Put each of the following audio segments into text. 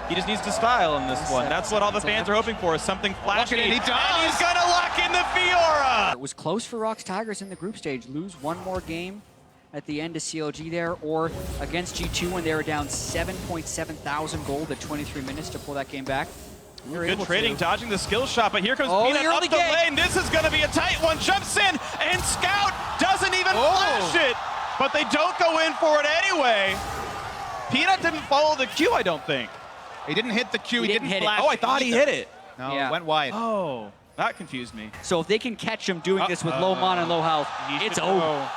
He just needs to style in this one. That's what all the fans are hoping for, is something flashy. And he does! And he's gonna lock in the Fiora! It was close for ROX Tigers in the group stage. Lose one more game at the end of CLG there, or against G2 when they were down 7.7 thousand gold at 23 minutes to pull that game back. Good trading, dodging the skill shot, but here comes Peanut the up the game. lane. This is gonna be a tight one. Jumps in, and Scout doesn't even flash it, but they don't go in for it anyway. Peanut didn't follow the Q, I don't think. He didn't hit the Q, he didn't hit it. flash. Oh, I thought he hit it. No, Yeah. it went wide. Oh, that confused me. So if they can catch him doing this with low mana and low health, it's over.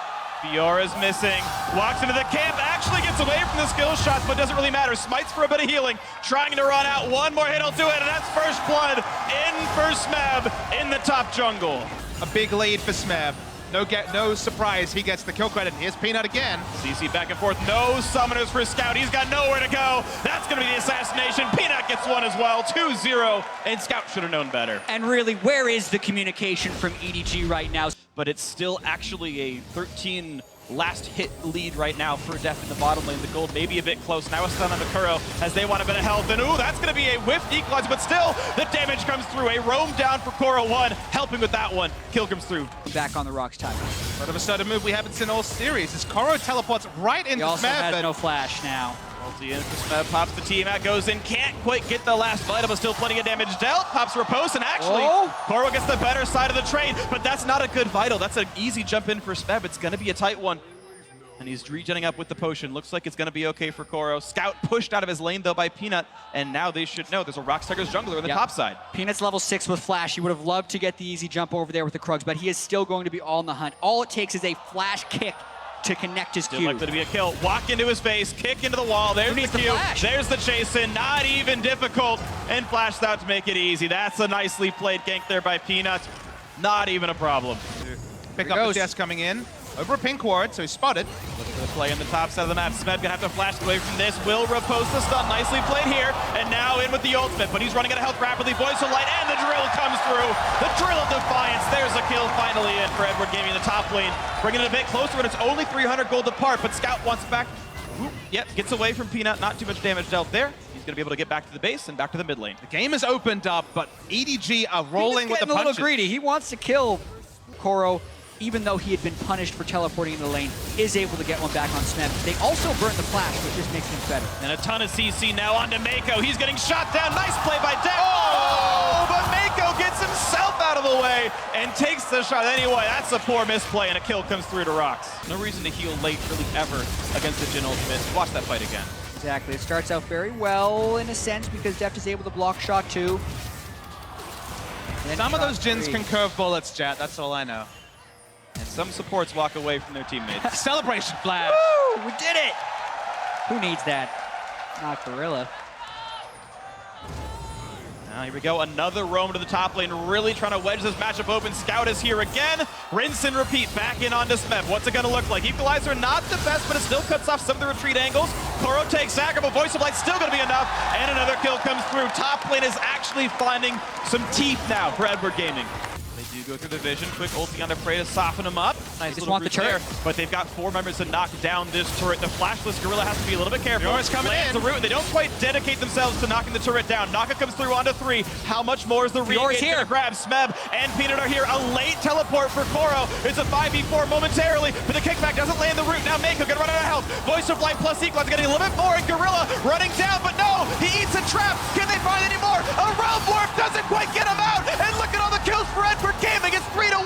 Fiora's missing, walks into the camp, actually gets away from the skill shots, but doesn't really matter. Smites for a bit of healing, trying to run out. One more hit will do it, and that's first blood in for Smeb in the top jungle. A big lead for Smeb. No surprise, he gets the kill credit. Here's Peanut again. CC back and forth, no summoners for Scout. He's got nowhere to go. That's gonna be the assassination. Peanut gets one as well, 2-0, and Scout should have known better. And really, where is the communication from EDG right now? But it's still actually a 13 last hit lead right now for Deft in the bottom lane. The gold may be a bit close. Now a stun on the Kuro as they want a bit of health. And ooh, that's going to be a whiffed equalizer, but still the damage comes through. A roam down for Kuro 1, helping with that one. Kill comes through. Back on the ROX Tigers. Sort of a sudden move we haven't seen all series. As Kuro teleports right into He also Smeb. has no flash now. Ulti in for Smeb, pops the team out, goes in, can't quite get the last vital, but still plenty of damage dealt. Pops Riposte, and actually, Kuro gets the better side of the trade, but that's not a good vital. That's an easy jump in for Smeb. It's going to be a tight one. And he's regenning up with the potion. Looks like it's going to be okay for Kuro. Scout pushed out of his lane, though, by Peanut, and now they should know there's a ROX Tigers jungler on the top side. Peanut's level 6 with flash. He would have loved to get the easy jump over there with the Krugs, but he is still going to be all in the hunt. All it takes is a flash kick to connect his Q. Still likely to be a kill. Walk into his face, kick into the wall. There's the Q. There's the chase in. Not even difficult. And flashed out to make it easy. That's a nicely played gank there by Peanut. Not even a problem. Pick up the Jayce coming in. Over a pink ward, so he's spotted. Looking for the play on the top side of the map. Smeb gonna have to flash away from this. Will riposte the stun. Nicely played here. And now in with the ultimate, but he's running out of health rapidly. Voice of Light, and the drill comes through. The drill of defiance. There's a kill finally in for Edward Gaming in the top lane. Bringing it a bit closer, but it's only 300 gold apart, but Scout wants it back. Ooh, yep, gets away from Peanut. Not too much damage dealt there. He's gonna be able to get back to the base and back to the mid lane. The game has opened up, but EDG are rolling with the punches. a little greedy. He wants to kill Kuro, even though he had been punished for teleporting in the lane, is able to get one back on Smeb. They also burn the flash, which just makes him better. And a ton of CC now onto Meiko. He's getting shot down. Nice play by Deft. Oh, but Meiko gets himself out of the way and takes the shot anyway. That's a poor misplay, and a kill comes through to ROX. No reason to heal late really ever against the Jhin ultimate. Watch that fight again. Exactly. It starts out very well in a sense because Deft is able to block shot 2. Some of those Jhins can curve bullets, chat. That's all I know. And some supports walk away from their teammates. Celebration flash. Woo! We did it! Who needs that? Not Gorilla. Now here we go, another roam to the top lane, really trying to wedge this matchup open. Scout is here again. Rinse and repeat, back in onto Smeb. What's it gonna look like? Equalizer, not the best, but it still cuts off some of the retreat angles. Kuro takes Zyra, but Voice of Light still gonna be enough, and another kill comes through. Top lane is actually finding some teeth now for Edward Gaming. They do go through the vision. Quick ulti on the Prey to soften him up. Nice just want the turret. There, but they've got 4 members to knock down this turret. The flashless Gorilla has to be a little bit careful. Fiora's coming Lands in. the root. They don't quite dedicate themselves to knocking the turret down. Naka comes through onto 3. How much more is the Fiora's re-engage gonna grab? Smeb and Peanut are here. A late teleport for Kuro. It's a 5v4 momentarily, but the kickback doesn't land the root. Now Meiko gonna run out of health. Voice of Light plus Equalizer getting a little bit more, and Gorilla running down, but no! He eats a trap! Can they find any more? A realm warp doesn't quite get him out! And look at all the kills for Edward Gaming! It's 3-1!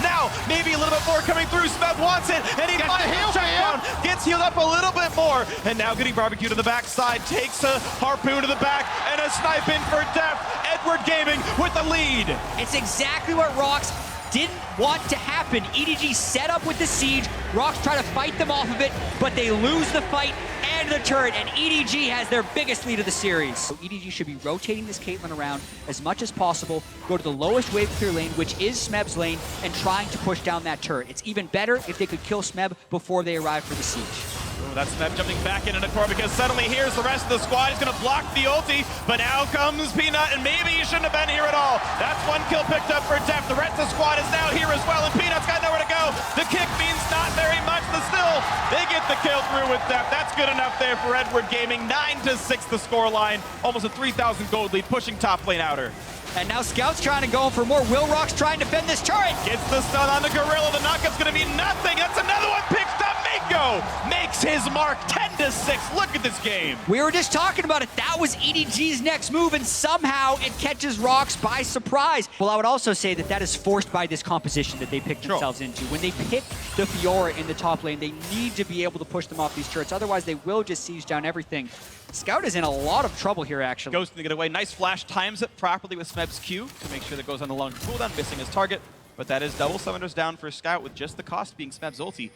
Now, maybe a little bit more coming through. Smeb wants it, and he finds the check down. Gets healed up a little bit more, and now getting barbecued to the backside. Takes a harpoon to the back, and a snipe in for Deft. Edward Gaming with the lead. It's exactly what ROX didn't want to happen. EDG set up with the siege. ROX try to fight them off of it, but they lose the fight and the turret, and EDG has their biggest lead of the series. So EDG should be rotating this Caitlyn around as much as possible, go to the lowest wave clear lane, which is Smeb's lane, and trying to push down that turret. It's even better if they could kill Smeb before they arrive for the siege. That's Smeb jumping back into Kuro because suddenly here's the rest of the squad. He's gonna block the ulti, but now comes Peanut, and maybe he shouldn't have been here at all. That's one kill picked up for Deft. The rest of the squad is now here as well, and Peanut's got nowhere to go. The kick means not very much, but still, they get the kill through with Deft. That's good enough there for Edward Gaming. 9-6 the scoreline. Almost a 3,000 gold lead, pushing top lane outer. And now Scout's trying to go for more. Will ROX trying to defend this turret. Gets the stun on the Gorilla. The knockup's gonna mean nothing. That's another one picked up. Meiko makes his mark. 10-6. Look at this game. We were just talking about it. That was EDG's next move, and somehow it catches ROX by surprise. Well, I would also say that that is forced by this composition that they picked themselves into. When they pick the Fiora in the top lane, they need to be able to push them off these turrets. Otherwise, they will just siege down everything. Scout is in a lot of trouble here, actually. Goes to get away. Nice flash. Times it properly with Smeb's Q to make sure that goes on the long cooldown, missing his target. But that is double summoners down for Scout with just the cost being Smeb's ulti.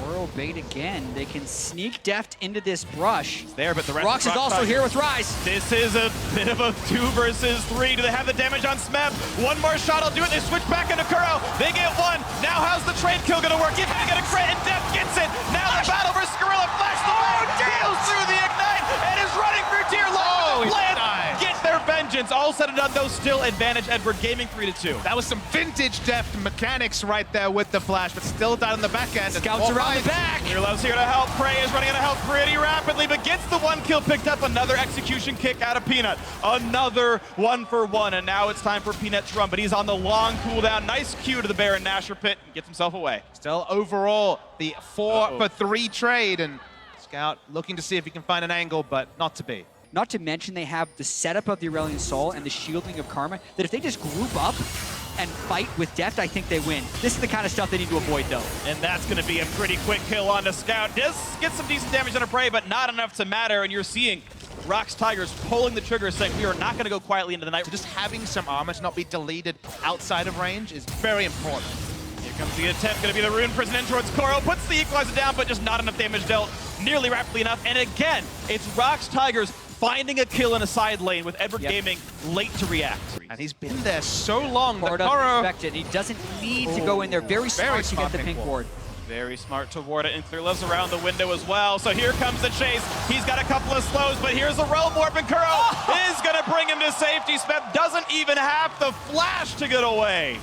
Kuro bait again. They can sneak Deft into this brush. It's there, but the rest ROX is also here with Ryze. This is a bit of a 2 versus 3. Do they have the damage on Smeb? One more shot will do it. They switch back into Kuro. They get one. Now how's the trade kill going to work? He's going to get a crit, and Deft gets it. Now the battle versus Gorilla. Flash the way. Deals through the ignite and is running through tier low. Get their vengeance. All said and done, though, still advantage Edward Gaming 3-2. That was some vintage Deft mechanics right there with the flash, but still down in the back end. Scouts around the back. Clearlove's here to help. Prey is running out of health pretty rapidly, but gets the one kill picked up. Another execution kick out of Peanut. Another 1-for-1, and now it's time for Peanut to run, but he's on the long cooldown. Nice Q to the Baron Nashor pit and gets himself away. Still overall, the 4-for-3 trade, and Scout looking to see if he can find an angle, but not to be. Not to mention they have the setup of the Aurelion Soul and the shielding of Karma, that if they just group up and fight with Deft, I think they win. This is the kind of stuff they need to avoid, though. And that's going to be a pretty quick kill on the Scout. Does get some decent damage on a Prey, but not enough to matter, and you're seeing ROX Tigers pulling the trigger, saying we are not going to go quietly into the night. Just having some armor to not be deleted outside of range is very important. Here comes the attempt, going to be the Rune Prison in towards Kuro, puts the equalizer down, but just not enough damage dealt nearly rapidly enough. And again, it's ROX Tigers finding a kill in a side lane with Edward Gaming late to react. And he's been there so long that Kuro expected. He doesn't need to go in there. Very smart to get the pink ward. Very smart to ward it, and Clearlove's around the window as well. So here comes the chase. He's got a couple of slows, but here's a Realm Warp, and Kuro is going to bring him to safety. Smeb doesn't even have the flash to get away.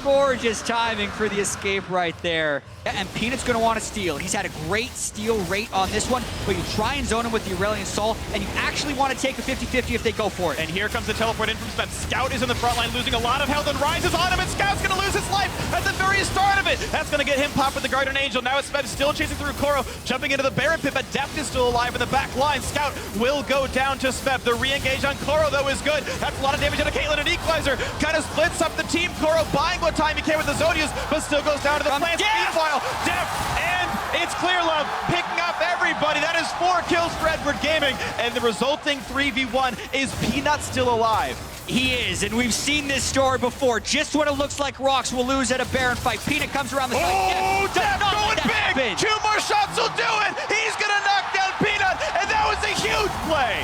Gorgeous timing for the escape right there. And Peanut's going to want to steal. He's had a great steal rate on this one, but you try and zone him with the Aurelion Soul, and you actually want to take a 50-50 if they go for it. And here comes the teleport in from Smeb. Scout is in the front line, losing a lot of health, and Ryze is on him, and Scout's going to lose his life at the very start of it. That's going to get him popped with the Guardian Angel. Now it's Smeb still chasing through Kuro, jumping into the Baron pit, but Deft is still alive in the back line. Scout will go down to Smeb. The re-engage on Kuro, though, is good. That's a lot of damage out of Caitlyn, and Equalizer kind of splits up the team. Kuro buying what time he can with the Zodias, but still goes down to the plants. Meanwhile, Deft and it's Clearlove picking up everybody. That is 4 kills for Edward Gaming, and the resulting 3v1 is Peanut still alive. He is, and we've seen this story before. Just when it looks like ROX will lose at a Baron fight, Peanut comes around the side. Oh, Deft going big! 2 more shots will do it! He's gonna knock down Peanut, and that was a huge play!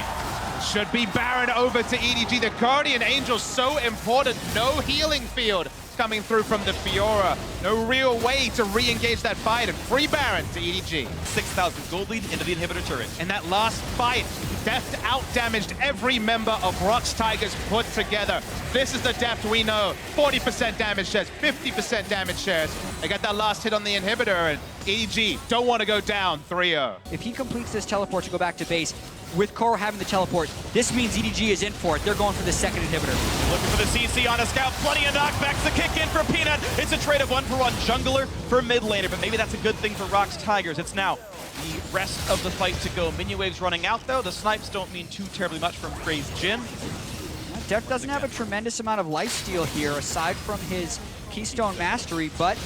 Should be Baron over to EDG. The Guardian Angel so important. No healing field coming through from the Fiora. No real way to re-engage that fight, and free Baron to EDG. 6,000 gold lead into the inhibitor turret. In that last fight, Deft out-damaged every member of ROX Tigers put together. This is the Deft we know. 40% damage shares, 50% damage shares. They got that last hit on the inhibitor, and EDG don't want to go down 3-0. If he completes this teleport to go back to base, with Kuro having the teleport, this means EDG is in for it. They're going for the second inhibitor. Looking for the CC on a Scout. Plenty of knockbacks to kick in for Peanut. It's a trade of 1-for-1 jungler for mid laner, but maybe that's a good thing for ROX Tigers. It's now the rest of the fight to go. Minion waves running out, though. The snipes don't mean too terribly much from Prey's Jhin. Deft doesn't have a tremendous amount of lifesteal here, aside from his Keystone Mastery, but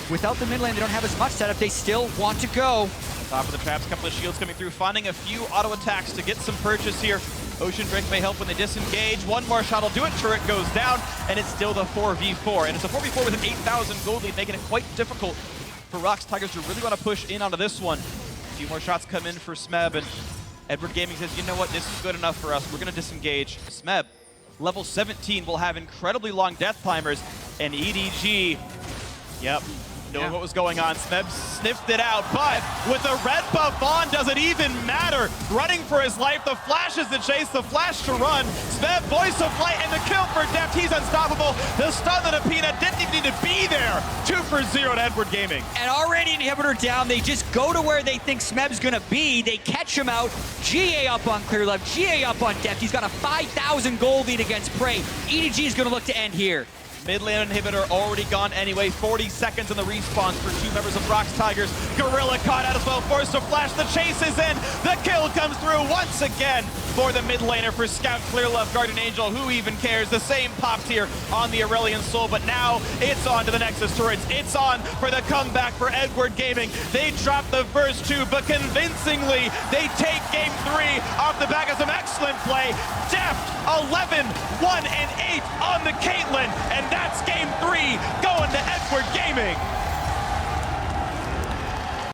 without the mid lane, they don't have as much setup. They still want to go. Top of the traps, couple of shields coming through, finding a few auto attacks to get some purchase here. Ocean Drake may help when they disengage. One more shot will do it. Turret goes down, and it's still the 4v4. And it's a 4v4 with an 8,000 gold lead, making it quite difficult for ROX Tigers to really want to push in onto this one. A few more shots come in for Smeb, and Edward Gaming says, you know what, this is good enough for us. We're going to disengage. Smeb, level 17, will have incredibly long death climbers, and EDG, yep, knowing what was going on. Smeb sniffed it out, but with the red buff on, does it even matter? Running for his life, the flash is the chase, the flash to run. Smeb, voice of light, and the kill for Deft. He's unstoppable. The stun that Apina didn't even need to be there. 2 for 0 to Edward Gaming. And already inhibitor down, they just go to where they think Smeb's gonna be. They catch him out. GA up on Clearlove, GA up on Deft. He's got a 5,000 gold lead against Prey. EDG is gonna look to end here. Mid lane inhibitor already gone anyway. 40 seconds in the respawns for 2 members of ROX Tigers. Gorilla caught out as well, forced to flash. The chase is in. The kill comes through once again for the mid laner for Scout, Clearlove, Guardian Angel. Who even cares? The same popped here on the Aurelion Soul, but now it's on to the Nexus turrets. It's on for the comeback for Edward Gaming. They dropped the first 2, but convincingly they take game 3 off the back of some excellent play. Deft, 11, 1, and 8 on the Caitlyn, and that's game 3 going to Edward Gaming.